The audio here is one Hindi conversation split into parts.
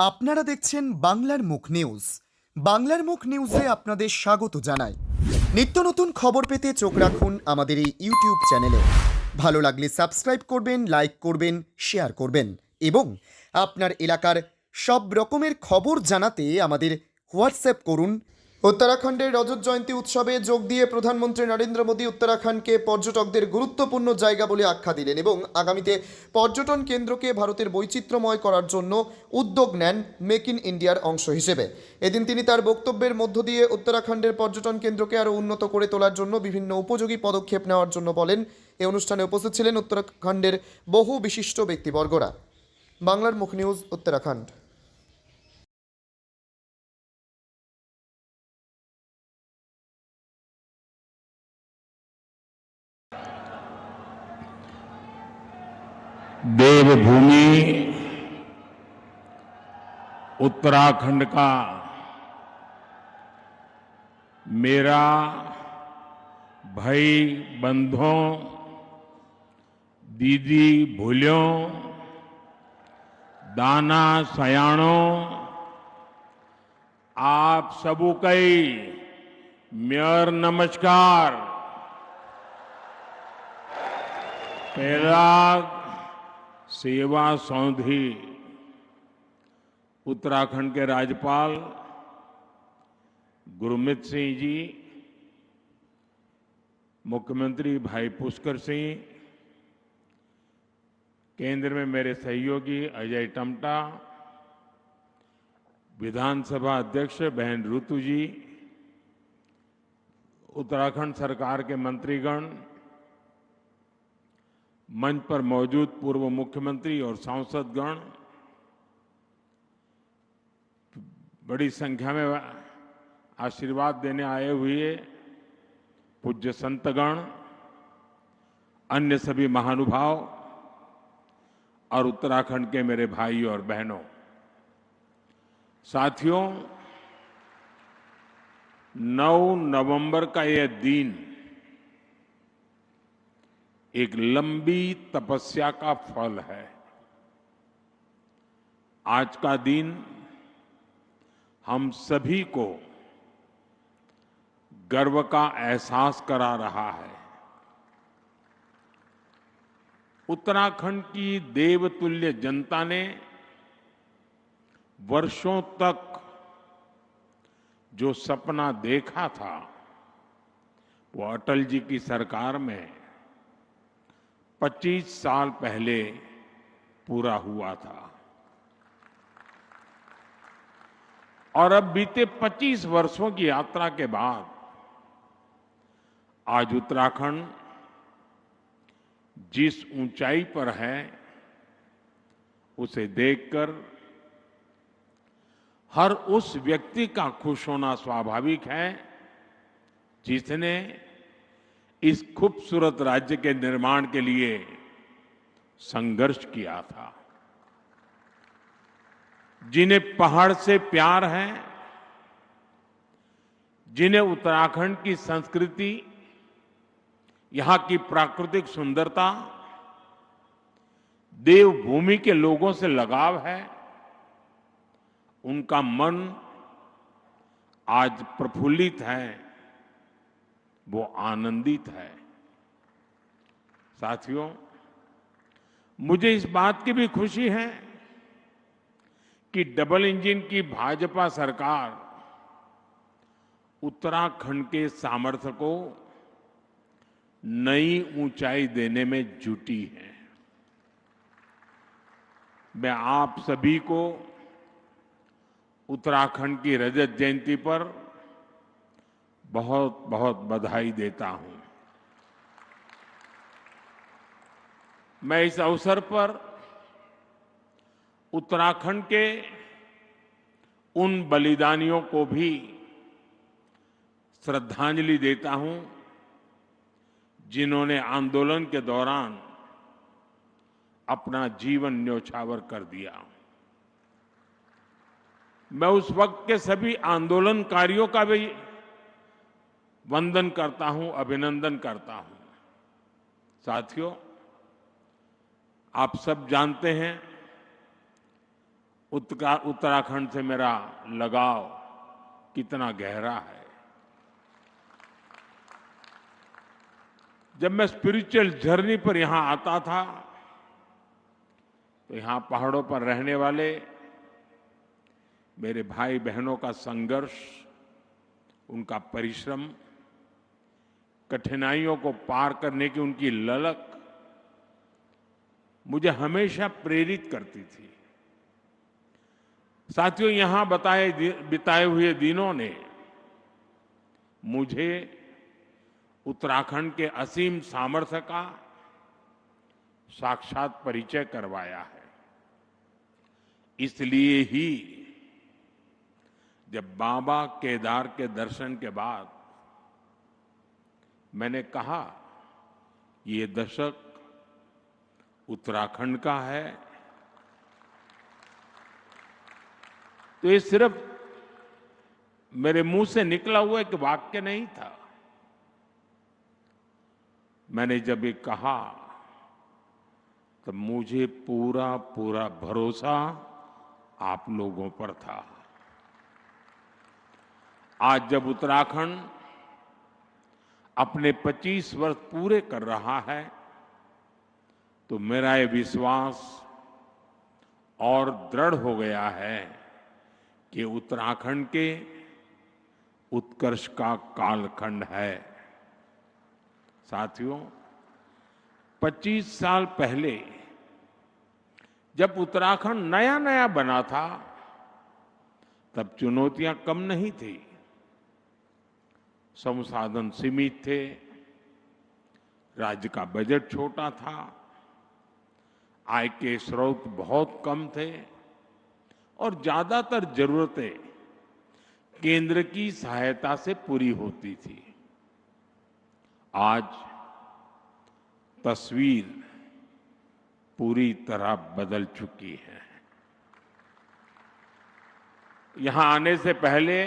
আপনারা দেখছেন বাংলার মুখ নিউজ। বাংলার মুখ নিউজে আপনাদের স্বাগত জানাই। নিত্য নতুন খবর পেতে চোখ রাখুন আমাদের এই ইউটিউব চ্যানেলে। ভালো লাগলে সাবস্ক্রাইব করবেন, লাইক করবেন, শেয়ার করবেন এবং আপনার এলাকার সব রকমের খবর জানাতে আমাদের হোয়াটসঅ্যাপ করুন। উত্তরাখণ্ডের রজত জয়ন্তী উৎসবে যোগ দিয়ে প্রধানমন্ত্রী নরেন্দ্র মোদী উত্তরাখণ্ডকে পর্যটকদের গুরুত্বপূর্ণ জায়গা বলে আখ্যা দিলেন এবং আগামীতে পর্যটন কেন্দ্রকে ভারতের বৈচিত্র্যময় করার জন্য উদ্যোগ নেন মেক ইন ইন্ডিয়ার অংশ হিসেবে। এদিন তিনি তার বক্তব্যের মধ্য দিয়ে উত্তরাখণ্ডের পর্যটন কেন্দ্রকে আরও উন্নত করে তোলার জন্য বিভিন্ন উপযোগী পদক্ষেপ নেওয়ার জন্য বলেন। এই অনুষ্ঠানে উপস্থিত ছিলেন উত্তরাখণ্ডের বহু বিশিষ্ট ব্যক্তিবর্গরা। বাংলার মুখ নিউজ, উত্তরাখণ্ড। देवभूमि उत्तराखंड का मेरा भाई बंधुओं, दीदी भूलियों, दाना सयाणों, आप सबू कई मेयर नमस्कार। पहला सेवा सौंधी उत्तराखंड के राज्यपाल गुरमीत सिंह जी, मुख्यमंत्री भाई पुष्कर सिंह, केंद्र में मेरे सहयोगी अजय टमटा, विधानसभा अध्यक्ष बहन ऋतु जी, उत्तराखंड सरकार के मंत्रीगण, मंच पर मौजूद पूर्व मुख्यमंत्री और सांसदगण, बड़ी संख्या में आशीर्वाद देने आए हुए पूज्य संतगण, अन्य सभी महानुभाव और उत्तराखंड के मेरे भाई और बहनों, साथियों, 9 नवंबर का यह दिन एक लंबी तपस्या का फल है। आज का दिन हम सभी को गर्व का एहसास करा रहा है। उत्तराखंड की देवतुल्य जनता ने वर्षों तक जो सपना देखा था, वो अटल जी की सरकार में 25 साल पहले पूरा हुआ था और अब बीते 25 वर्षों की यात्रा के बाद आज उत्तराखंड जिस ऊंचाई पर है, उसे देखकर हर उस व्यक्ति का खुश होना स्वाभाविक है जिसने इस खूबसूरत राज्य के निर्माण के लिए संघर्ष किया था, जिन्हें पहाड़ से प्यार है, जिन्हें उत्तराखंड की संस्कृति, यहां की प्राकृतिक सुंदरता, देवभूमि के लोगों से लगाव है, उनका मन आज प्रफुल्लित है, वो आनंदित है। साथियों, मुझे इस बात की भी खुशी है कि डबल इंजन की भाजपा सरकार उत्तराखंड के सामर्थ्य को नई ऊंचाई देने में जुटी है। मैं आप सभी को उत्तराखंड की रजत जयंती पर बहुत बहुत बधाई देता हूं। मैं इस अवसर पर उत्तराखंड के उन बलिदानियों को भी श्रद्धांजलि देता हूं जिन्होंने आंदोलन के दौरान अपना जीवन न्योछावर कर दिया। मैं उस वक्त के सभी आंदोलनकारियों का भी वंदन करता हूं, अभिनंदन करता हूं। साथियों, आप सब जानते हैं उत्तराखंड से मेरा लगाव कितना गहरा है। जब मैं स्पिरिचुअल जर्नी पर यहां आता था तो यहां पहाड़ों पर रहने वाले मेरे भाई बहनों का संघर्ष, उनका परिश्रम, कठिनाइयों को पार करने की उनकी ललक मुझे हमेशा प्रेरित करती थी। साथियों, यहां बिताए हुए दिनों ने मुझे उत्तराखंड के असीम सामर्थ्य का साक्षात परिचय करवाया है। इसलिए ही जब बाबा केदार के दर्शन के बाद मैंने कहा ये दशक उत्तराखंड का है, तो ये सिर्फ मेरे मुंह से निकला हुआ एक वाक्य नहीं था। मैंने जब ये कहा तो मुझे पूरा भरोसा आप लोगों पर था। आज जब उत्तराखंड अपने 25 वर्ष पूरे कर रहा है तो मेरा ये विश्वास और दृढ़ हो गया है कि उत्तराखंड के उत्कर्ष का कालखंड है। साथियों, 25 साल पहले जब उत्तराखंड नया नया बना था तब चुनौतियां कम नहीं थी। संसाधन सीमित थे, राज्य का बजट छोटा था, आय के स्रोत बहुत कम थे और ज्यादातर जरूरतें केंद्र की सहायता से पूरी होती थी। आज तस्वीर पूरी तरह बदल चुकी है। यहां आने से पहले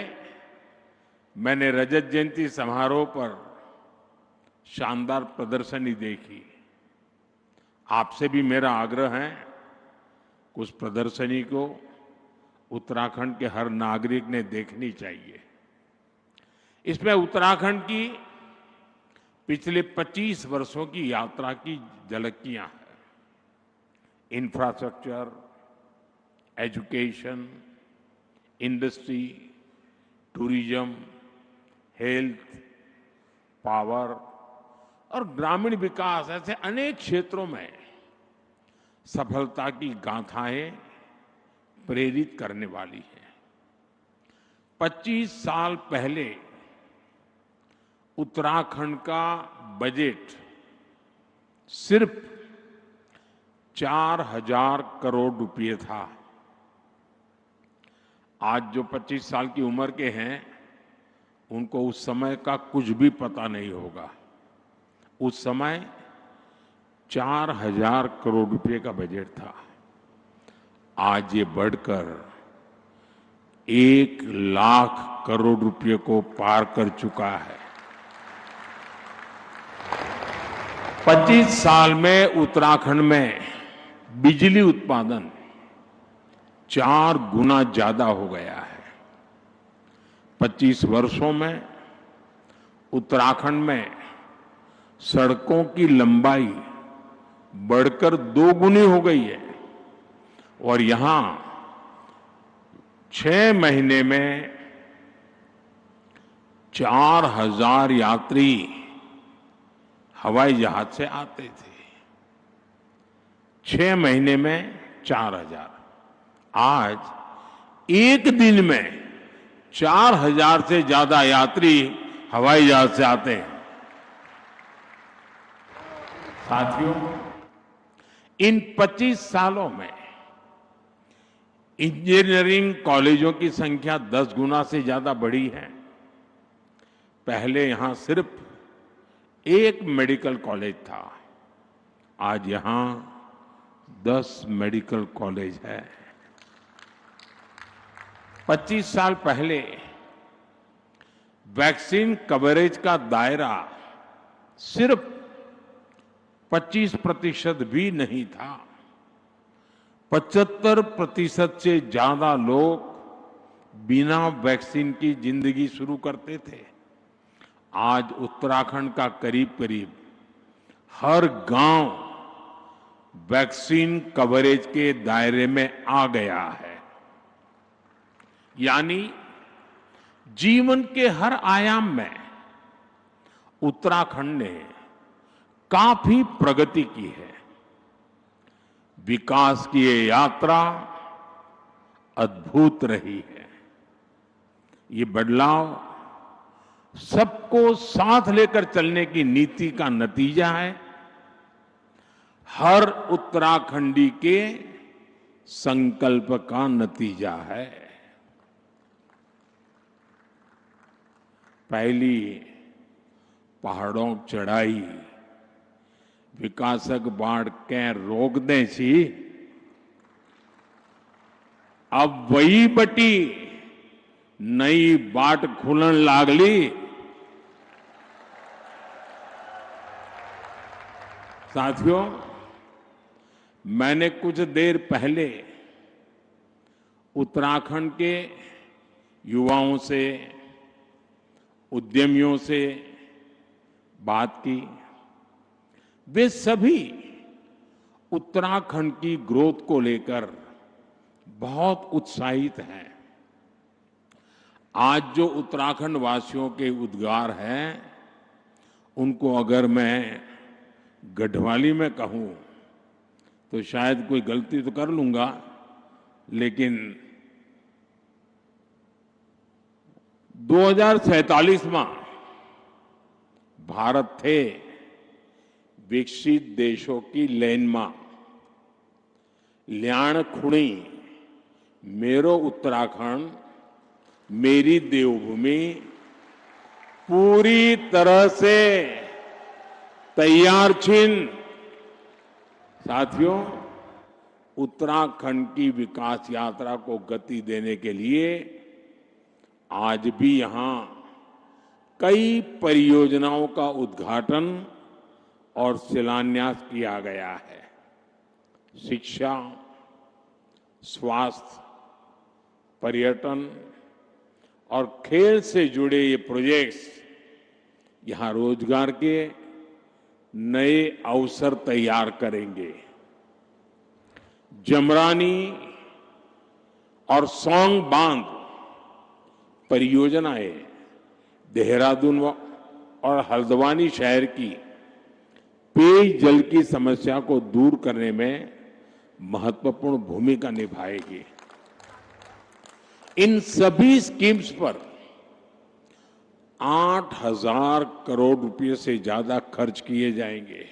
मैंने रजत जयंती समारोह पर शानदार प्रदर्शनी देखी। आपसे भी मेरा आग्रह है कि उस प्रदर्शनी को उत्तराखंड के हर नागरिक ने देखनी चाहिए। इसमें उत्तराखंड की पिछले 25 वर्षों की यात्रा की झलकियां हैं। Infrastructure, education, industry, tourism, health, power और ग्रामीण विकास, ऐसे अनेक क्षेत्रों में सफलता की गाथाएं प्रेरित करने वाली है। 25 साल पहले उत्तराखंड का बजट सिर्फ 4,000 करोड़ रुपए था। आज जो 25 साल की उम्र के हैं उनको उस समय का कुछ भी पता नहीं होगा। उस समय 4,000 करोड़ रुपए का बजट था। आज ये बढ़कर 1,00,000 करोड़ रुपए को पार कर चुका है। 25 साल में उत्तराखंड में बिजली उत्पादन 4 गुना ज्यादा हो गया है। 25 वर्षों में उत्तराखंड में सड़कों की लंबाई बढ़कर 2 गुनी हो गई है और यहां 6 महीने में 4,000 यात्री हवाई जहाज से आते थे। 6 महीने में 4,000। आज एक दिन में 4,000 से ज्यादा यात्री हवाई जहाज से आते हैं। साथियों, इन 25 सालों में इंजीनियरिंग कॉलेजों की संख्या 10 गुना से ज्यादा बढ़ी है। पहले यहां सिर्फ एक मेडिकल कॉलेज था, आज यहां 10 मेडिकल कॉलेज है। 25 साल पहले वैक्सीन कवरेज का दायरा सिर्फ 25% भी नहीं था। 75% से ज्यादा लोग बिना वैक्सीन की जिंदगी शुरू करते थे। आज उत्तराखंड का करीब करीब हर गांव वैक्सीन कवरेज के दायरे में आ गया है। यानी जीवन के हर आयाम में उत्तराखंड ने काफी प्रगति की है। विकास की ये यात्रा अद्भुत रही है। ये बदलाव सबको साथ लेकर चलने की नीति का नतीजा है। हर उत्तराखंडी के संकल्प का नतीजा है। पहली पहाड़ों की चढ़ाई विकासक बाढ़ के रोक दे सी, अब वही बटी नई बाट खुलन लागली। साथियों, मैंने कुछ देर पहले उत्तराखंड के युवाओं से, उद्यमियों से बात की। वे सभी उत्तराखंड की ग्रोथ को लेकर बहुत उत्साहित हैं। आज जो उत्तराखंड वासियों के उद्गार हैं, उनको अगर मैं गढ़वाली में कहूं तो शायद कोई गलती तो कर लूंगा, लेकिन 2047 में भारत थे विकसित देशों की लाइन में ल्याण खुणी मेरो उत्तराखंड मेरी देवभूमि पूरी तरह से तैयार छिन। साथियों, उत्तराखंड की विकास यात्रा को गति देने के लिए आज भी यहां कई परियोजनाओं का उद्घाटन और शिलान्यास किया गया है। शिक्षा, स्वास्थ्य, पर्यटन और खेल से जुड़े ये प्रोजेक्ट्स यहां रोजगार के नए अवसर तैयार करेंगे। जमरानी और सौंग बांध परियोजनाएं देहरादून और हल्द्वानी शहर की पेयजल की समस्या को दूर करने में महत्वपूर्ण भूमिका निभाएगी। इन सभी स्कीम्स पर 8,000 करोड़ रुपए से ज्यादा खर्च किए जाएंगे।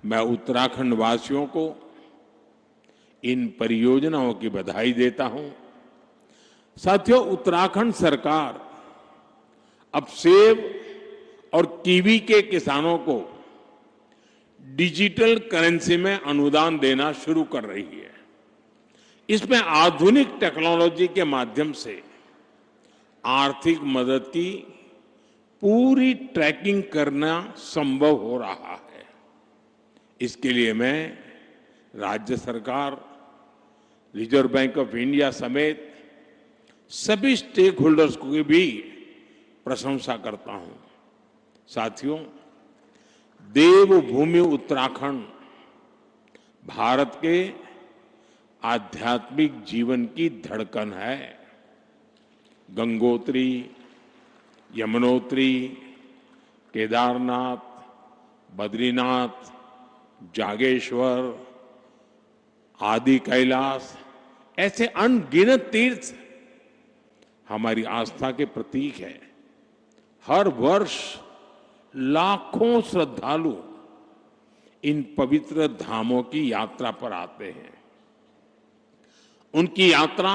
मैं उत्तराखंड वासियों को इन परियोजनाओं की बधाई देता हूं। साथियों, उत्तराखंड सरकार अब सेब और कीवी के किसानों को डिजिटल करेंसी में अनुदान देना शुरू कर रही है। इसमें आधुनिक टेक्नोलॉजी के माध्यम से आर्थिक मदद की पूरी ट्रैकिंग करना संभव हो रहा है। इसके लिए मैं राज्य सरकार, रिजर्व बैंक ऑफ इंडिया समेत सभी स्टेक होल्डर्स की भी प्रशंसा करता हूं। साथियों, देवभूमि उत्तराखंड भारत के आध्यात्मिक जीवन की धड़कन है। गंगोत्री, यमुनोत्री, केदारनाथ, बद्रीनाथ, जागेश्वर, आदि कैलाश, ऐसे अनगिनत तीर्थ हमारी आस्था के प्रतीक है। हर वर्ष लाखों श्रद्धालु इन पवित्र धामों की यात्रा पर आते हैं। उनकी यात्रा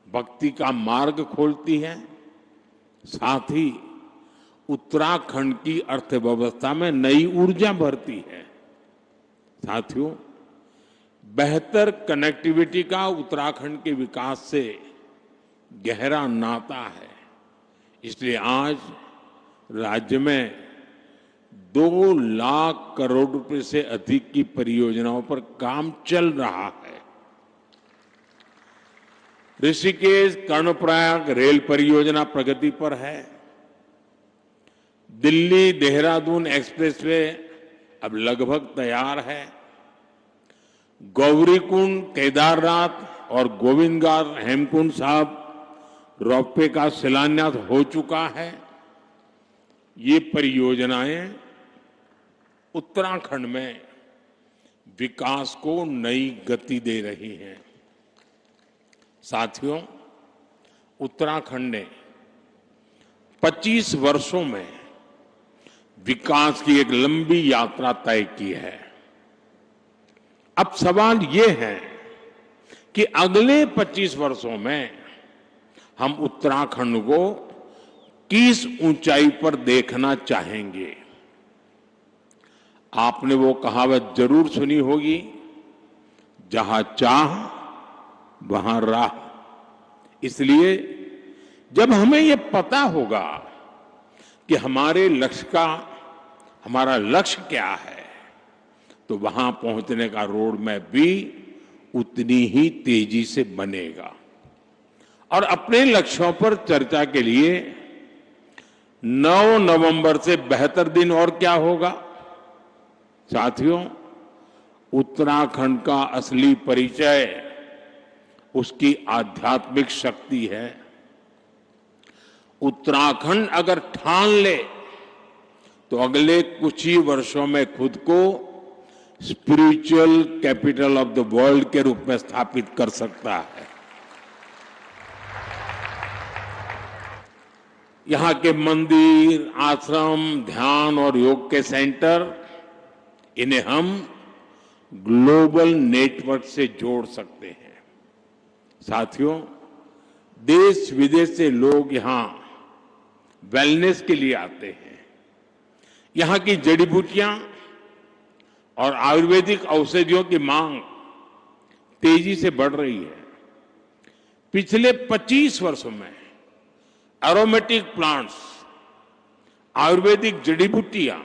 भक्ति का मार्ग खोलती है, साथ ही उत्तराखंड की अर्थव्यवस्था में नई ऊर्जा भरती है। साथियों, बेहतर कनेक्टिविटी का उत्तराखंड के विकास से गहरा नाता है। इसलिए आज राज्य में 2 लाख करोड़ रुपए से अधिक की परियोजनाओं पर काम चल रहा है। ऋषिकेश कर्णप्रयाग रेल परियोजना प्रगति पर है। दिल्ली देहरादून एक्सप्रेसवे अब लगभग तैयार है। गौरीकुंड, केदारनाथ और गोविंदघाट हेमकुंड साहब रोपवे का शिलान्यास हो चुका है। ये परियोजनाएं उत्तराखंड में विकास को नई गति दे रही हैं। साथियों, उत्तराखंड ने 25 वर्षों में विकास की एक लंबी यात्रा तय की है। अब सवाल ये है कि अगले 25 वर्षों में हम उत्तराखंड को किस ऊंचाई पर देखना चाहेंगे। आपने वो कहावत जरूर सुनी होगी, जहां चाह वहां राह। इसलिए जब हमें ये पता होगा कि हमारा लक्ष्य क्या है, तो वहां पहुंचने का रोड मैप भी उतनी ही तेजी से बनेगा। और अपने लक्ष्यों पर चर्चा के लिए 9 नवंबर से बेहतर दिन और क्या होगा। साथियों, उत्तराखंड का असली परिचय उसकी आध्यात्मिक शक्ति है। उत्तराखंड अगर ठान ले तो अगले कुछ ही वर्षों में खुद को spiritual capital of the world के रूप में स्थापित कर सकता है। यहां के मंदिर, आश्रम, ध्यान और योग के सेंटर, इन्हें हम ग्लोबल नेटवर्क से जोड़ सकते हैं। साथियों, देश विदेश से लोग यहां वेलनेस के लिए आते हैं। यहां की जड़ी बूटियां और आयुर्वेदिक औषधियों की मांग तेजी से बढ़ रही है। पिछले 25 वर्षों में एरोमेटिक प्लांट्स, आयुर्वेदिक जड़ी बूटियां,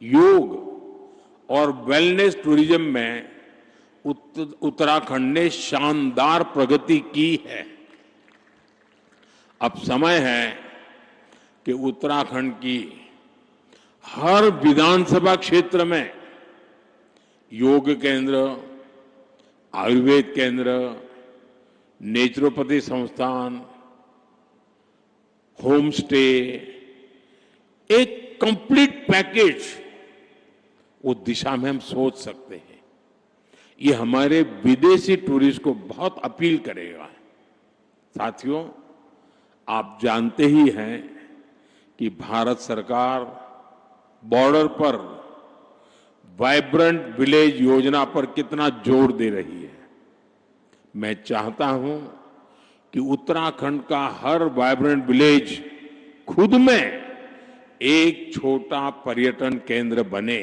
योग और वेलनेस टूरिज्म में उत्तराखंड ने शानदार प्रगति की है। अब समय है कि उत्तराखंड की हर विधानसभा क्षेत्र में योग केंद्र, आयुर्वेद केंद्र, नेचुरोपैथी संस्थान, होम स्टे, एक कंप्लीट पैकेज, वो दिशा में हम सोच सकते हैं। ये हमारे विदेशी टूरिस्ट को बहुत अपील करेगा। साथियों, आप जानते ही हैं कि भारत सरकार बॉर्डर पर वाइब्रेंट विलेज योजना पर कितना जोर दे रही है। मैं चाहता हूं कि उत्तराखंड का हर वाइब्रेंट विलेज खुद में एक छोटा पर्यटन केंद्र बने।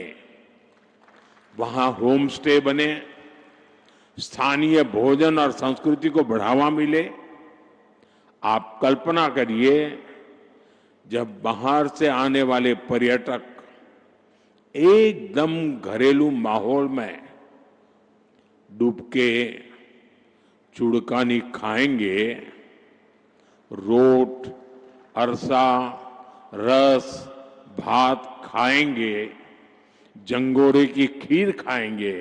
वहां होम स्टे बने, स्थानीय भोजन और संस्कृति को बढ़ावा मिले। आप कल्पना करिए, जब बाहर से आने वाले पर्यटक एकदम घरेलू माहौल में डुबके चुड़कानी खाएंगे, रोट, अरसा, रस, भात खाएंगे, जंगोरे की खीर खाएंगे,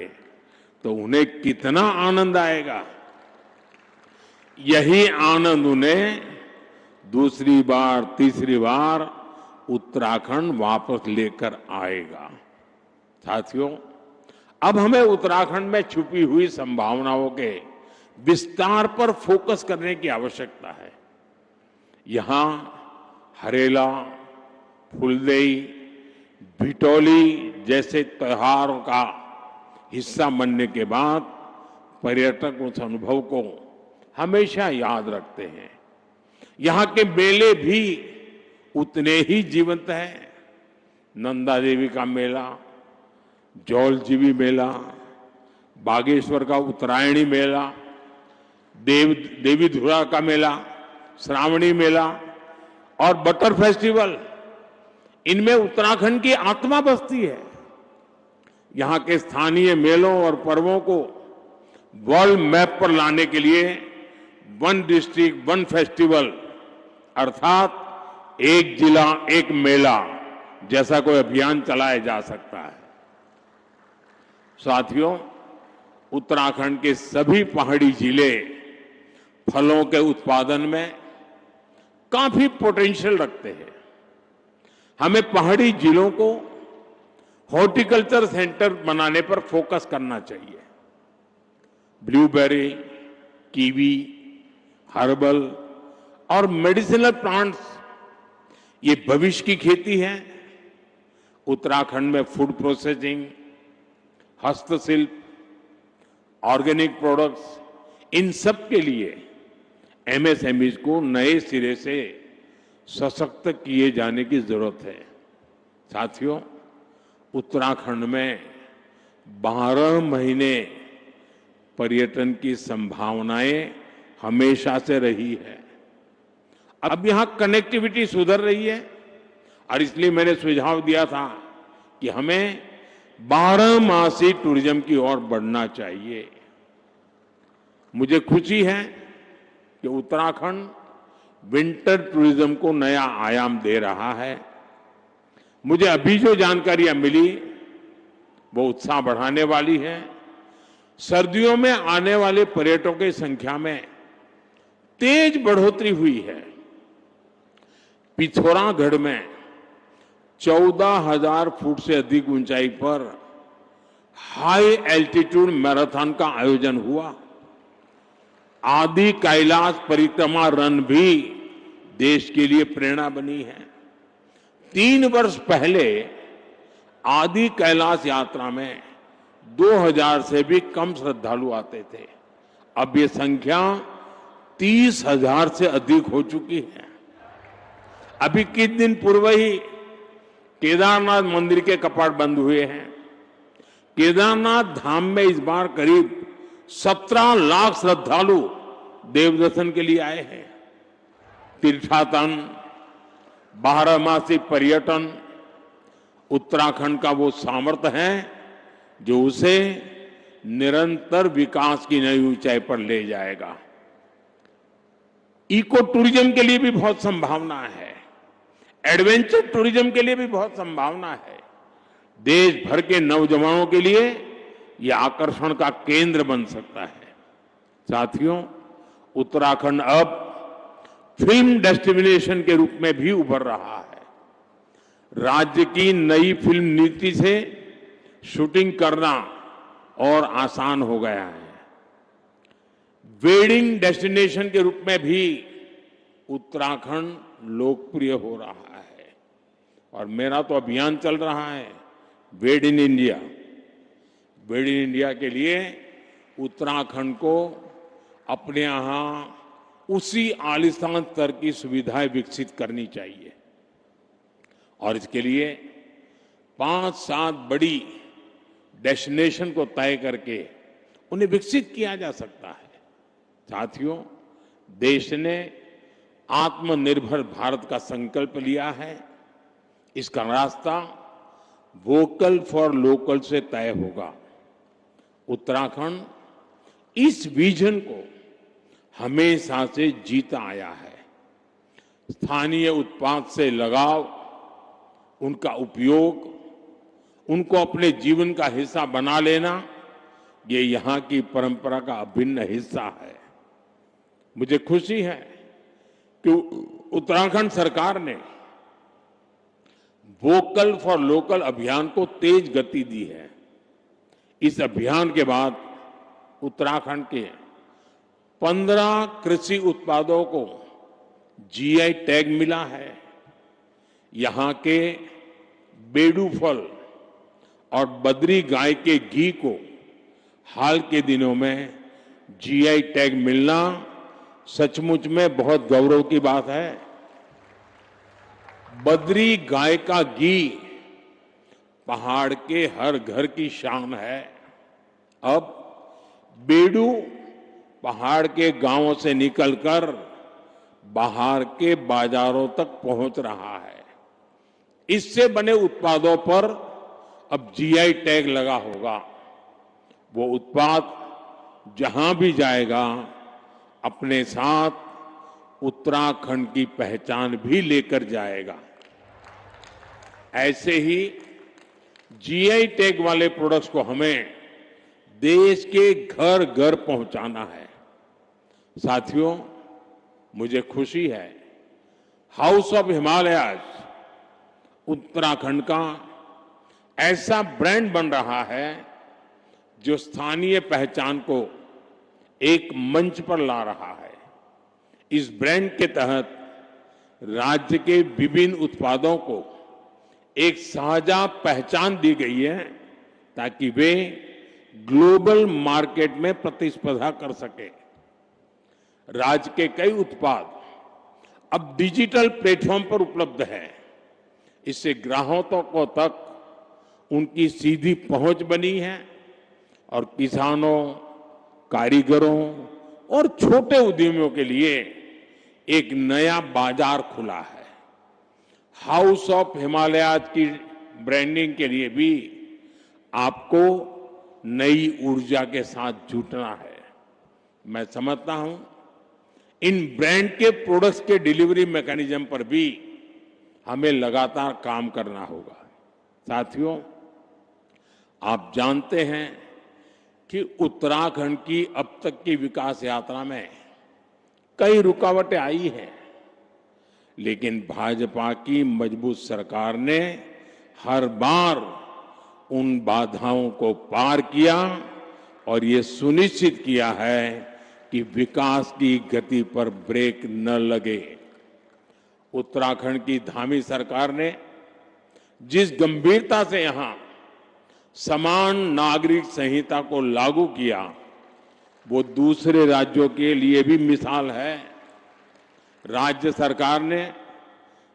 तो उन्हें कितना आनंद आएगा। यही आनंद उन्हें दूसरी बार, तीसरी बार उत्तराखंड वापस लेकर आएगा। साथियों, अब हमें उत्तराखंड में छुपी हुई संभावनाओं के विस्तार पर फोकस करने की आवश्यकता है। यहां हरेला, फुलदेई, भिटौली जैसे त्योहारों का हिस्सा बनने के बाद पर्यटक उस अनुभव को हमेशा याद रखते हैं। यहां के मेले भी उतने ही जीवंत हैं। नंदा देवी का मेला, जौलजीबी मेला, बागेश्वर का उत्तरायणी मेला, देवी धुरा का मेला, श्रावणी मेला और बटर फेस्टिवल, इनमें उत्तराखंड की आत्मा बसती है। यहां के स्थानीय मेलों और पर्वों को वर्ल्ड मैप पर लाने के लिए वन डिस्ट्रिक्ट वन फेस्टिवल अर्थात एक जिला एक मेला जैसा कोई अभियान चलाया जा सकता है। साथियों, उत्तराखंड के सभी पहाड़ी जिले फलों के उत्पादन में काफी पोटेंशियल रखते हैं। हमें पहाड़ी जिलों को हॉर्टिकल्चर सेंटर बनाने पर फोकस करना चाहिए। ब्लूबेरी, कीवी, हर्बल और मेडिसिनल प्लांट्स ये भविष्य की खेती है। उत्तराखंड में फूड प्रोसेसिंग, हस्तशिल्प, ऑर्गेनिक प्रोडक्ट्स, इन सब के लिए एमएसएमईज को नए सिरे से सशक्त किए जाने की जरूरत है। साथियों, उत्तराखंड में 12 महीने पर्यटन की संभावनाएं हमेशा से रही है। अब यहां कनेक्टिविटी सुधर रही है और इसलिए मैंने सुझाव दिया था कि हमें 12 मासी टूरिज्म की ओर बढ़ना चाहिए। मुझे खुशी है कि उत्तराखंड विंटर टूरिज्म को नया आयाम दे रहा है। मुझे अभी जो जानकारियां मिली वो उत्साह बढ़ाने वाली है। सर्दियों में आने वाले पर्यटकों की संख्या में तेज बढ़ोतरी हुई है। पिथौरागढ़ में 14,000 फुट से अधिक ऊंचाई पर हाई एल्टीट्यूड मैराथन का आयोजन हुआ। आदि कैलाश परिक्रमा रन भी देश के लिए प्रेरणा बनी है। 3 वर्ष पहले आदि कैलाश यात्रा में 2,000 से भी कम श्रद्धालु आते थे। अब ये संख्या 30,000 से अधिक हो चुकी है। अभी कुछ दिन पूर्व ही केदारनाथ मंदिर के कपाट बंद हुए हैं। केदारनाथ धाम में इस बार करीब 17 लाख श्रद्धालु देव दर्शन के लिए आए हैं। तीर्थाटन, 12 मासी पर्यटन उत्तराखंड का वो सामर्थ्य है जो उसे निरंतर विकास की नई ऊंचाई पर ले जाएगा। इको टूरिज्म के लिए भी बहुत संभावना है। एडवेंचर टूरिज्म के लिए भी बहुत संभावना है। देश भर के नौजवानों के लिए यह आकर्षण का केंद्र बन सकता है। साथियों, उत्तराखंड अब फिल्म डेस्टिनेशन के रूप में भी उभर रहा है। राज्य की नई फिल्म नीति से शूटिंग करना और आसान हो गया है। वेडिंग डेस्टिनेशन के रूप में भी उत्तराखंड लोकप्रिय हो रहा है और मेरा तो अभियान चल रहा है वेड in India. Wade in India के लिए उत्तराखंड को अपने यहां उसी आलिशान स्तर की सुविधाएं विकसित करनी चाहिए और इसके लिए 5-7 बड़ी डेस्टिनेशन को तय करके उन्हें विकसित किया जा सकता है। साथियों, देश ने आत्मनिर्भर भारत का संकल्प लिया है। इसका रास्ता वोकल फॉर लोकल से तय होगा। उत्तराखंड इस विजन को हमेशा से जीता आया है। स्थानीय उत्पाद से लगाव, उनका उपयोग, उनको अपने जीवन का हिस्सा बना लेना, ये यहां की परंपरा का अभिन्न हिस्सा है। मुझे खुशी है कि उत्तराखंड सरकार ने वोकल फॉर लोकल अभियान को तेज गति दी है। इस अभियान के बाद उत्तराखंड के 15 कृषि उत्पादों को जीआई टैग मिला है। यहां के बेडू फल और बद्री गाय के घी को हाल के दिनों में जीआई टैग मिलना सचमुच में बहुत गौरव की बात है। बद्री गाय का घी पहाड़ के हर घर की शान है। अब बेडू पहाड़ के गांवों से निकलकर बाहर के बाजारों तक पहुंच रहा है। इससे बने उत्पादों पर अब जीआई टैग लगा होगा। वो उत्पाद जहां भी जाएगा अपने साथ उत्तराखंड की पहचान भी लेकर जाएगा। ऐसे ही जीआई टैग वाले प्रोडक्ट्स को हमें देश के घर घर पहुंचाना है। साथियों, मुझे खुशी है हाउस ऑफ हिमालयाज उत्तराखंड का ऐसा ब्रांड बन रहा है जो स्थानीय पहचान को एक मंच पर ला रहा है। इस ब्रांड के तहत राज्य के विभिन्न उत्पादों को एक साझा पहचान दी गई है ताकि वे ग्लोबल मार्केट में प्रतिस्पर्धा कर सके। राज्य के कई उत्पाद अब डिजिटल प्लेटफॉर्म पर उपलब्ध है। इससे ग्राहकों तक उनकी सीधी पहुंच बनी है और किसानों, कारीगरों और छोटे उद्यमियों के लिए एक नया बाजार खुला है। हाउस ऑफ हिमालयाज की ब्रांडिंग के लिए भी आपको नई ऊर्जा के साथ जुटना है। मैं समझता हूं इन ब्रांड के प्रोडक्ट्स के डिलीवरी मैकेनिज्म पर भी हमें लगातार काम करना होगा। साथियों, आप जानते हैं कि उत्तराखंड की अब तक की विकास यात्रा में कई रुकावटें आई हैं, लेकिन भाजपा की मजबूत सरकार ने हर बार उन बाधाओं को पार किया और ये सुनिश्चित किया है कि विकास की गति पर ब्रेक न लगे। उत्तराखंड की धामी सरकार ने जिस गंभीरता से यहां समान नागरिक संहिता को लागू किया, वो दूसरे राज्यों के लिए भी मिसाल है। राज्य सरकार ने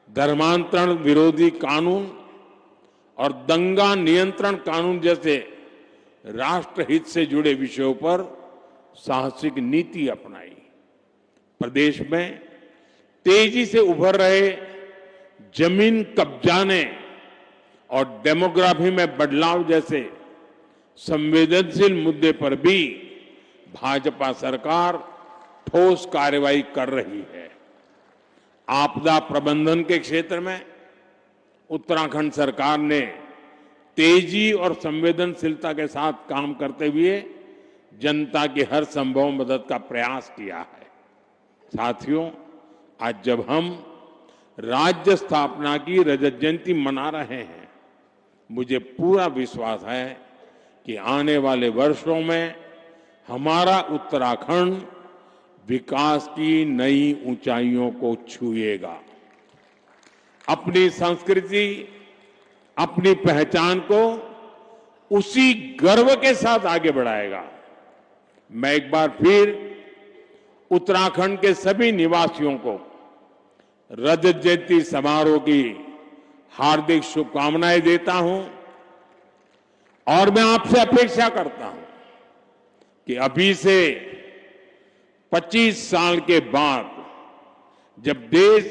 धर्मांतरण विरोधी कानून और दंगा नियंत्रण कानून जैसे राष्ट्रहित से जुड़े विषयों पर साहसिक नीति अपनाई। प्रदेश में तेजी से उभर रहे जमीन कब्जाने और डेमोग्राफी में बदलाव जैसे संवेदनशील मुद्दे पर भी भाजपा सरकार ठोस कार्रवाई कर रही है। आपदा प्रबंधन के क्षेत्र में उत्तराखंड सरकार ने तेजी और संवेदनशीलता के साथ काम करते हुए जनता की हर संभव मदद का प्रयास किया है। साथियों, आज जब हम राज्य स्थापना की रजत जयंती मना रहे हैं, मुझे पूरा विश्वास है कि आने वाले वर्षों में हमारा उत्तराखंड विकास की नई ऊंचाइयों को छुएगा, अपनी संस्कृति, अपनी पहचान को उसी गर्व के साथ आगे बढ़ाएगा। मैं एक बार फिर उत्तराखंड के सभी निवासियों को रजत जयंती समारोह की हार्दिक शुभकामनाएं देता हूं और मैं आपसे अपेक्षा करता हूं कि अभी से 25 साल के बाद जब देश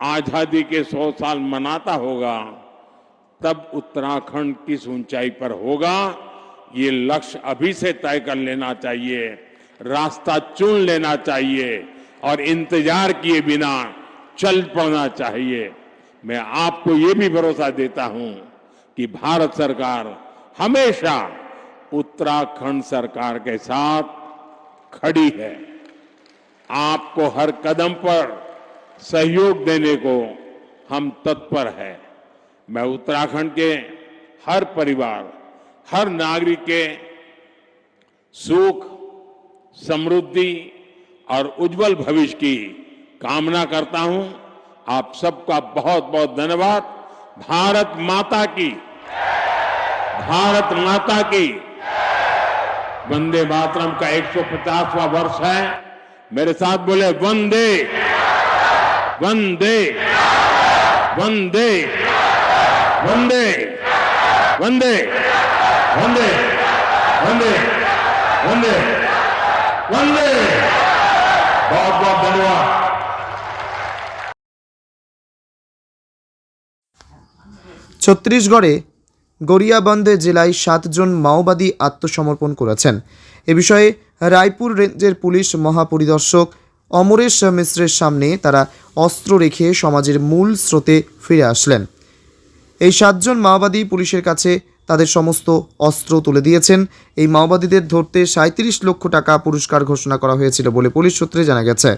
आजादी के 100 साल मनाता होगा, तब उत्तराखंड किस ऊंचाई पर होगा, ये लक्ष्य अभी से तय कर लेना चाहिए, रास्ता चुन लेना चाहिए और इंतजार किए बिना चल पड़ना चाहिए। मैं आपको ये भी भरोसा देता हूं कि भारत सरकार हमेशा उत्तराखंड सरकार के साथ खड़ी है। आपको हर कदम पर सहयोग देने को हम तत्पर हैं। मैं उत्तराखंड के हर परिवार, हर नागरिक के सुख, समृद्धि और उज्जवल भविष्य की कामना करता हूं। आप सबका बहुत बहुत धन्यवाद। भारत माता की, भारत माता की। वंदे मातरम का 150वां वर्ष है। मेरे साथ बोले वंदे वंदे वंदे वंदे वंदे वंदे वंदे वंदे वंदे। बहुत बहुत धन्यवाद। ছত্তিশগড়ে গরিয়াবন্দ জেলায় 7 জন মাওবাদী আত্মসমর্পণ করেছেন। এ বিষয়ে রায়পুর রেঞ্জের পুলিশ মহাপরিদর্শক অমরেশ মিশ্রের সামনে তারা অস্ত্র রেখে সমাজের মূল স্রোতে ফিরে আসলেন। এই 7 জন মাওবাদী পুলিশের কাছে তাদের সমস্ত অস্ত্র তুলে দিয়েছেন। এই মাওবাদীদের ধরতে 37 লক্ষ টাকা পুরস্কার ঘোষণা করা হয়েছিল বলে পুলিশ সূত্রে জানা গেছে।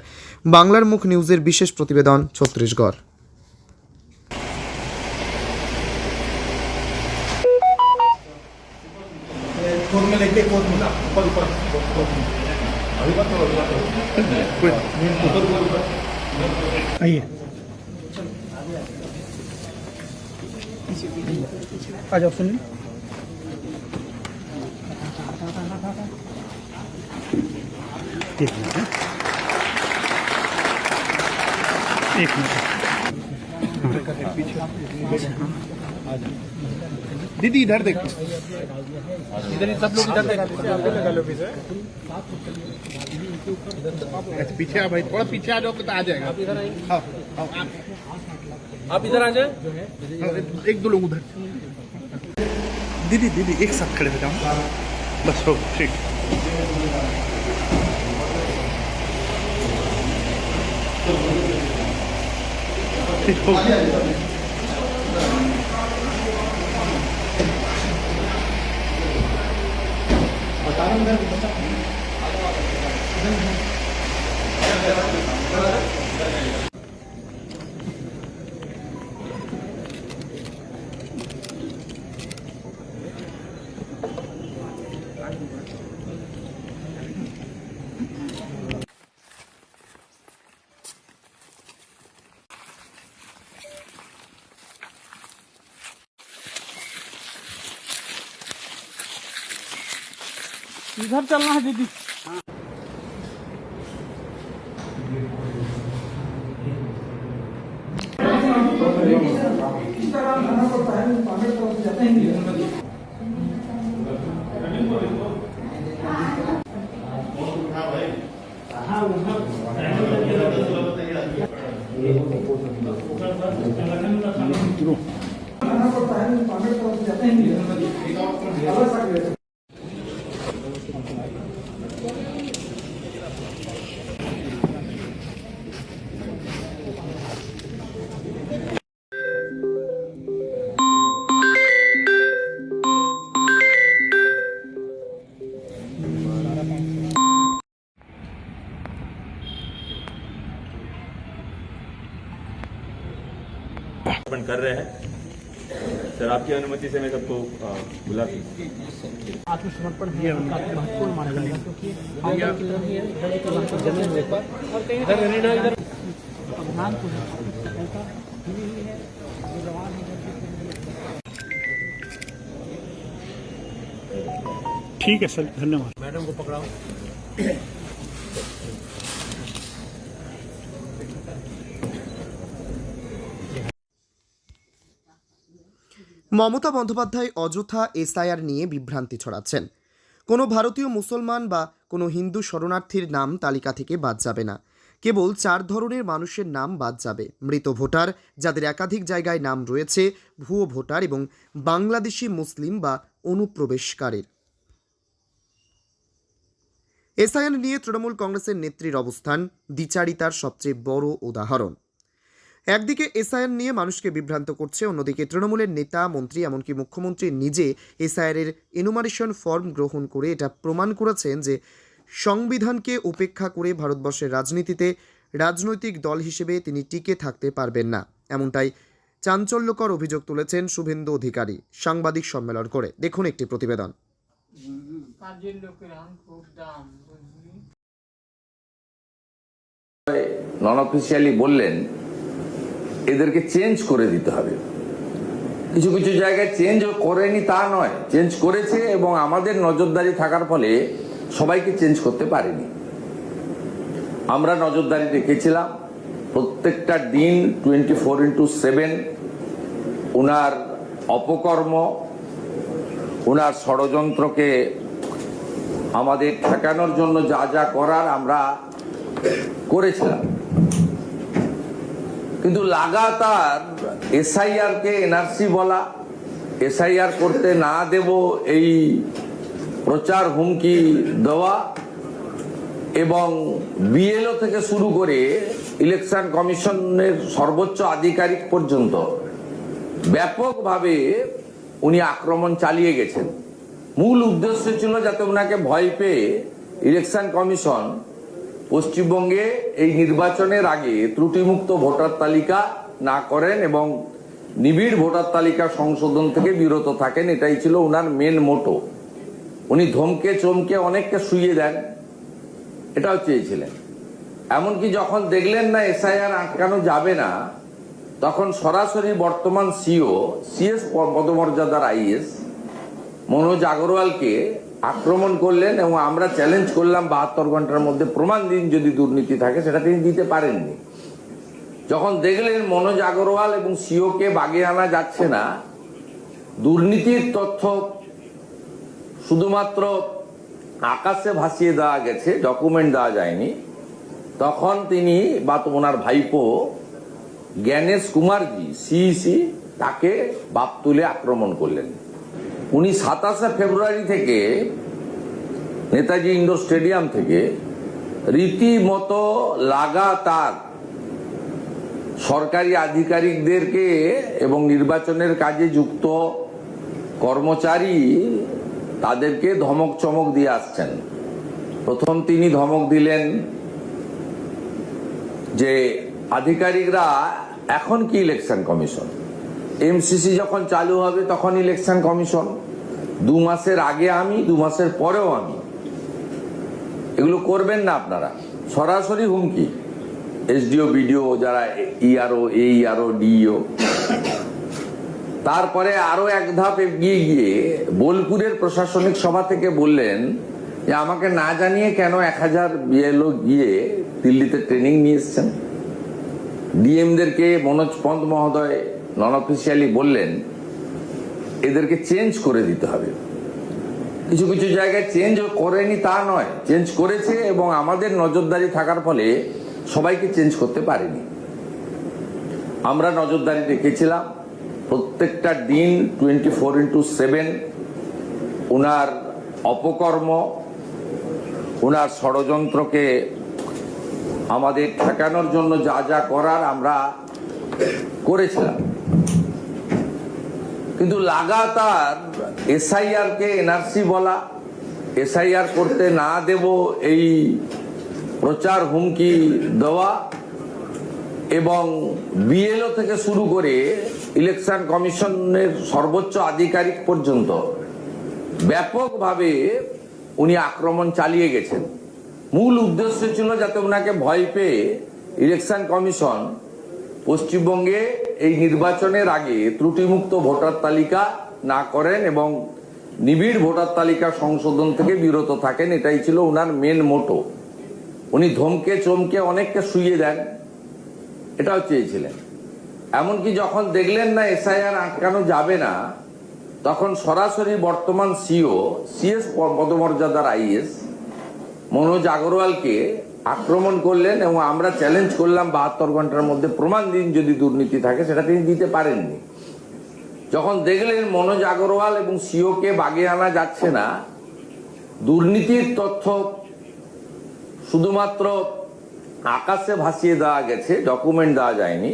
বাংলার মুখ নিউজের বিশেষ প্রতিবেদন ছত্তিশগড়। आइए आ जाओ सुनिए एक मिनट एक मिनट दीदी इधर देखो इधर सब लोग इधर देखो पीछे आ भाई थोड़ा पीछे आ जाओ तो आ जाएगा आप इधर आ जाए एक दो लोग उधर दीदी दीदी एक साथ खड़े हो जाओ बस हो ठीक ठीक हो इधर चलना है दीदी कर रहे हैं सर, आपकी अनुमति से मैं सबको बुला आत्मसमर्पण भी काफी महत्वपूर्ण माना जाएगा क्योंकि जमीन पर और कहीं अभियान को ठीक है सर, धन्यवाद। मैडम को पकड़ाओ। মমতা বন্দ্যোপাধ্যায় অযথা এসআইআর নিয়ে বিভ্রান্তি ছড়াচ্ছেন। কোনো ভারতীয় মুসলমান বা কোনো হিন্দু শরণার্থীর নাম তালিকা থেকে বাদ যাবে না। কেবল 4 ধরনের মানুষের নাম বাদ যাবে: মৃত ভোটার, যাদের একাধিক জায়গায় নাম রয়েছে, ভুয়ো ভোটার এবং বাংলাদেশি মুসলিম বা অনুপ্রবেশকারীর। এসআইআর নিয়ে তৃণমূল কংগ্রেসের নেত্রীর অবস্থান দ্বিচারিতার সবচেয়ে বড় উদাহরণ। একদিকে এসআইআর নিয়ে মানুষকে বিভ্রান্ত করছে, অন্যদিকে তৃণমূলের নেতা, মন্ত্রী, এমনকি মুখ্যমন্ত্রী নিজে এসআইআরের এনুমারেশন ফর্ম গ্রহণ করে এটা প্রমাণ করেছেন যে সংবিধানকে উপেক্ষা করে ভারতবর্ষের রাজনীতিতে রাজনৈতিক দল হিসেবে তিনি টিকে থাকতে পারবেন না। এমনটাই চাঞ্চল্যকর অভিযোগ তুলেছেন শুভেন্দু অধিকারী সাংবাদিক সম্মেলন করে। দেখুন একটি প্রতিবেদন। নন অফিসিয়ালি বললেন এদেরকে চেঞ্জ করে দিতে হবে। কিছু কিছু জায়গায় চেঞ্জ করেনি তা নয়, চেঞ্জ করেছে এবং আমাদের নজরদারি থাকার ফলে সবাইকে চেঞ্জ করতে পারেনি। আমরা নজরদারি রেখেছিলাম প্রত্যেকটা দিন 24/7 ওনার অপকর্ম, ওনার ষড়যন্ত্রকে আমাদের ঠেকানোর জন্য যা যা করার আমরা করেছিলাম। কিন্তু লাগাতার এসআইআর কে এনআরসি বলা, এসআইআর করতে না দেব এই প্রচার হুমকি দেওয়া এবং বিএলও থেকে শুরু করে ইলেকশন কমিশনের সর্বোচ্চ আধিকারিক পর্যন্ত ব্যাপকভাবে উনি আক্রমণ চালিয়ে গেছেন। মূল উদ্দেশ্য ছিল যাতে ওনাকে ভয় পেয়ে ইলেকশন কমিশন পশ্চিমবঙ্গে এই নির্বাচনের আগে ত্রুটিমুক্ত ভোটার তালিকা না করেন এবং নিবিড় ভোটার তালিকা সংশোধন থেকে বিরত থাকেন। এটাই ছিল ওনার মেন মোটো। উনি ধমকে চমকে অনেককে শুইয়ে দেন, এটাও চেয়েছিলেন। এমনকি যখন দেখলেন না এসআইআর আটকানো যাবে না, তখন সরাসরি বর্তমান সিএস পদমর্যাদার আইএস মনোজ আগরওয়ালকে আক্রমণ করলেন এবং আমরা চ্যালেঞ্জ করলাম 72 ঘন্টার মধ্যে প্রমাণ দিন যদি দুর্নীতি থাকে। সেটা তিনি দিতে পারেননি। যখন দেখলেন মনোজ আগরওয়াল এবং সিওকে বাগে আনা যাচ্ছে না, দুর্নীতির তথ্য শুধুমাত্র আকাশে ভাসিয়ে দেওয়া গেছে, ডকুমেন্ট দেওয়া যায়নি, তখন তিনি বা ওনার ভাইপো জ্ঞানেশ কুমারজি সিইসি তাকে বাপ তুলে আক্রমণ করলেন। উনি 27 ফেব্রুয়ারি থেকে নেতাজি ইন্ডোর স্টেডিয়াম থেকে রীতিমতো লাগাতার সরকারি আধিকারিকদেরকে এবং নির্বাচনের কাজে যুক্ত কর্মচারী তাদেরকে ধমক চমক দিয়ে আসছেন। প্রথম তিনি ধমক দিলেন যে আধিকারিকরা এখন কি ইলেকশন কমিশন, এমসিসি যখন চালু হবে তখন ইলেকশন কমিশন, 2 মাসের আগে আমি, 2 মাসের পরেও আমি, এগুলো করবেন না আপনারা। সরাসরি হুমকি। এসডিও বিডিও যারা ইআরও এইআরও ডিইও। তারপরে আরো এক ধাপ এগিয়ে গিয়ে বোলপুরের প্রশাসনিক সভা থেকে বললেন যে আমাকে না জানিয়ে কেন 1000 বিএলও গিয়ে দিল্লিতে ট্রেনিং নিয়ে এসছেন। ডিএমদেরকে মনোজ পন্ত মহোদয় নন অফিসিয়ালি বললেন এদেরকে চেঞ্জ করে দিতে হবে। কিছু কিছু জায়গায় চেঞ্জ করেনি তা নয়, চেঞ্জ করেছে এবং আমাদের নজরদারি থাকার ফলে সবাইকে চেঞ্জ করতে পারেনি। আমরা নজরদারি রেখেছিলাম প্রত্যেকটা দিন 24/7 ওনার অপকর্ম, ওনার ষড়যন্ত্রকে আমাদের ঠেকানোর জন্য যা যা করার আমরা করেছিলাম। কিন্তু লাগাতার এসআইআর কে এনআরসি বলা, এসআইআর করতে না দেব এই প্রচার হুমকি দেওয়া এবং বিএলও থেকে শুরু করে ইলেকশন কমিশনের সর্বোচ্চ আধিকারিক পর্যন্ত ব্যাপকভাবে উনি আক্রমণ চালিয়ে গেছেন। মূল উদ্দেশ্য ছিল যাতে ওনাকে ভয় পেয়ে ইলেকশন কমিশন পশ্চিমবঙ্গে এই নির্বাচনের আগে ত্রুটিমুক্ত ভোটার তালিকা না করেন এবং নিবিড় ভোটার তালিকা সংশোধন থেকে বিরত থাকেন। এটাই ছিল ওনার মেন মোটো। উনি ধমকে চমকে অনেককে শুইয়ে দেন, এটাও চেয়েছিলেন। এমনকি যখন দেখলেন না এসআইআর আটকানো যাবে না, তখন সরাসরি বর্তমান সিএস পদমর্যাদার আইএস মনোজ আগরওয়ালকে আক্রমণ করলেন এবং আমরা চ্যালেঞ্জ করলাম 72 ঘন্টার মধ্যে প্রমাণ দিন যদি দুর্নীতি থাকে। সেটা তিনি দিতে পারেননি। যখন দেখলেন মনোজ আগরওয়াল এবং সিওকে বাগে আনা যাচ্ছে না, দুর্নীতির তথ্য শুধুমাত্র আকাশে ভাসিয়ে দেওয়া গেছে, ডকুমেন্ট দেওয়া যায়নি,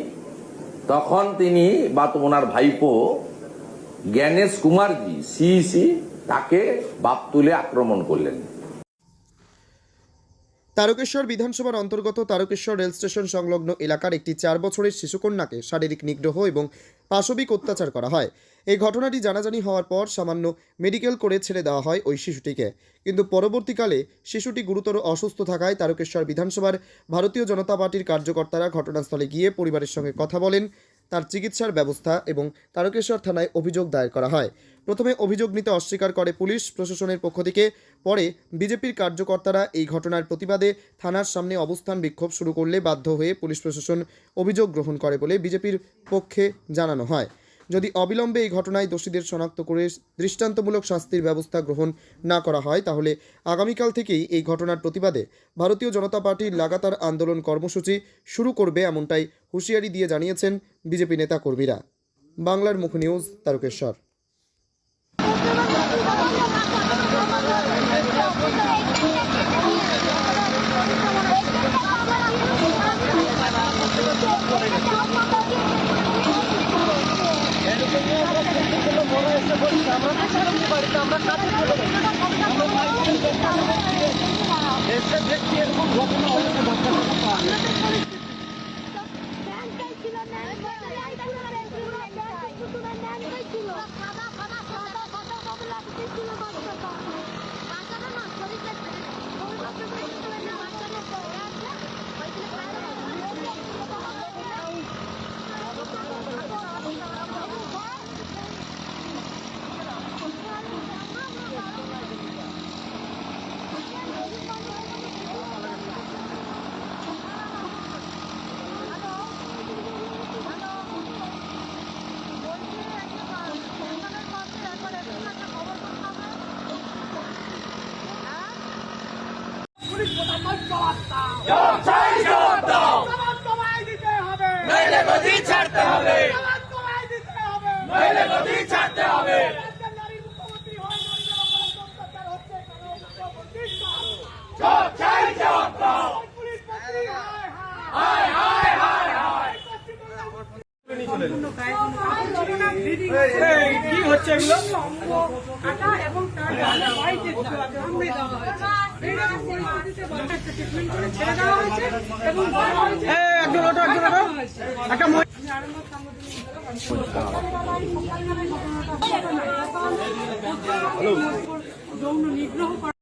তখন তিনি বা ওনার ভাইপো জ্ঞানেশ কুমারজি সিইসি তাকে বাপ তুলে আক্রমণ করলেন। তারকেশ্বর বিধানসভার অন্তর্গত তারকেশ্বর রেল স্টেশন সংলগ্ন এলাকার একটি 4 বছরের শিশুকন্যাকে শারীরিক নিগ্রহ এবং পাশবিক অত্যাচার করা হয়। এই ঘটনাটি জানাজানি হওয়ার পর সামান্য মেডিকেল করে ছেড়ে দেওয়া হয় ওই শিশুটিকে, কিন্তু পরবর্তীকালে শিশুটি গুরুতর অসুস্থ থাকায় তারকেশ্বর বিধানসভার ভারতীয় জনতা পার্টির কার্যকর্তারা ঘটনাস্থলে গিয়ে পরিবারের সঙ্গে কথা বলেন। তার চিকিৎসার ব্যবস্থা এবং তারকেশ্বর থানায় অভিযোগ দায়ের করা হয়। প্রথমে অভিযোগ নিতে অস্বীকার করে পুলিশ প্রশাসনের পক্ষ থেকে। পরে বিজেপির কার্যকর্তারা এই ঘটনার প্রতিবাদে থানার সামনে অবস্থান বিক্ষোভ শুরু করলে বাধ্য হয়ে পুলিশ প্রশাসন অভিযোগ গ্রহণ করে বলে বিজেপির পক্ষে জানানো হয়। যদি অবিলম্বে এই ঘটনায় দোষীদের শনাক্ত করে দৃষ্টান্তমূলক শাস্তির ব্যবস্থা গ্রহণ না করা হয়, তাহলে আগামীকাল থেকেই এই ঘটনার প্রতিবাদে ভারতীয় জনতা পার্টির লাগাতার আন্দোলন কর্মসূচি শুরু করবে, এমনটাই হুঁশিয়ারি দিয়ে জানিয়েছেন বিজেপি নেতা কর্মীরা। বাংলার মুখ নিউজ, তারকেশ্বর। এসে দেখছি এরকম ঘটনা হলে তো কি হচ্ছে এগুলো একজন ওটো একটা যৌন নিগ্রহ